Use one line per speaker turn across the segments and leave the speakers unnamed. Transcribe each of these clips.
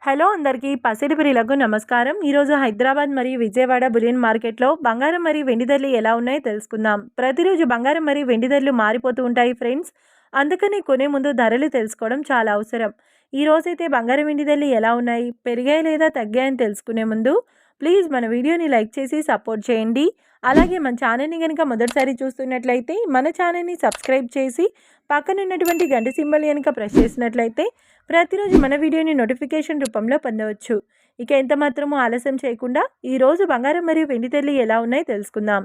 Hello అందరికీ పసిడి ప్రియులకు నమస్కారం. ఈరోజు హైదరాబాద్ మరియు విజయవాడ బులియన్ మార్కెట్లో బంగారం మరియు వెండి ధరలు ఎలా ఉన్నాయో తెలుసుకుందాం. ప్రతిరోజు బంగారం మరియు వెండి ధరలు మారిపోతూ ఉంటాయి ఫ్రెండ్స్. అందుకని కొనే ముందు ధరలు తెలుసుకోవడం చాలా అవసరం. ఈ రోజైతే బంగారం వెండి ధరలు ఎలా ఉన్నాయి, పెరిగాయి లేదా తగ్గాయని తెలుసుకునే ముందు ప్లీజ్ మన వీడియోని లైక్ చేసి సపోర్ట్ చేయండి. అలాగే మన ఛానల్ని కనుక మొదటిసారి చూస్తున్నట్లయితే మన ఛానల్ని సబ్స్క్రైబ్ చేసి పక్కనున్నటువంటి గంట సింబల్ కనుక ప్రెస్ చేసినట్లయితే ప్రతిరోజు మన వీడియోని నోటిఫికేషన్ రూపంలో పొందవచ్చు. ఇక ఎంత మాత్రమూ ఆలస్యం చేయకుండా ఈరోజు బంగారం మరియు వెండి ధరలు ఎలా ఉన్నాయో తెలుసుకుందాం.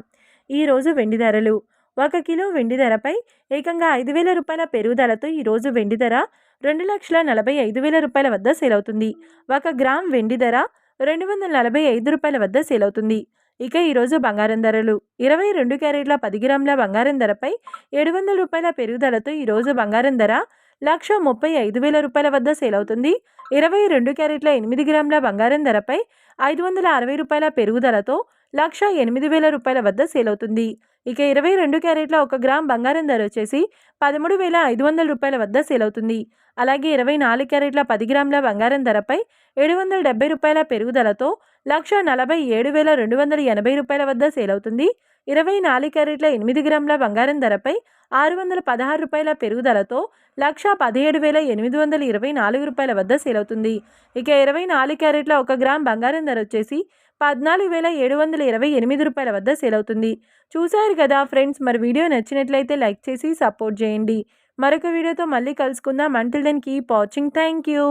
ఈరోజు వెండి ధరలు 1 కిలో వెండి ధరపై ఏకంగా 5,000 రూపాయల పెరుగుదలతో ఈరోజు వెండి ధర 2,45,000 రూపాయల వద్ద సేల్ అవుతుంది. 1 గ్రామ్ వెండి ధర 245 రూపాయల వద్ద సేల్ అవుతుంది. ఇక ఈరోజు బంగారం ధరలు 22 క్యారెట్ల 10 గ్రాముల బంగారం ధరపై 700 రూపాయల పెరుగుదలతో ఈరోజు బంగారం ధర 1,35,000 రూపాయల వద్ద సేల్ అవుతుంది. 22 క్యారెట్ల 8 గ్రాముల బంగారం ధరపై 560 రూపాయల పెరుగుదలతో 1,08,000 రూపాయల వద్ద సేల్ అవుతుంది. ఇక 22 క్యారెట్ల 1 గ్రామ్ బంగారం ధర వచ్చేసి 13,500 రూపాయల వద్ద సేల్ అవుతుంది. అలాగే 24 క్యారెట్ల 10 గ్రాముల బంగారం ధరపై 770 రూపాయల పెరుగుదలతో 1,47,280 రూపాయల వద్ద సేల్ అవుతుంది. 24 క్యారెట్ల 8 గ్రాముల బంగారం ధరపై 616 రూపాయల పెరుగుదలతో 1,17,824 రూపాయల వద్ద సేల్ అవుతుంది. ఇక 24 క్యారెట్ల 1 గ్రామ్ బంగారం ధర వచ్చేసి 14,728 రూపాయల వద్ద సేల్ అవుతుంది. చూశారు కదా ఫ్రెండ్స్, మరి వీడియో నచ్చినట్లయితే లైక్ చేసి సపోర్ట్ చేయండి. మరొక వీడియోతో మళ్ళీ కలుసుకుందాం. Until then keep watching. Thank you.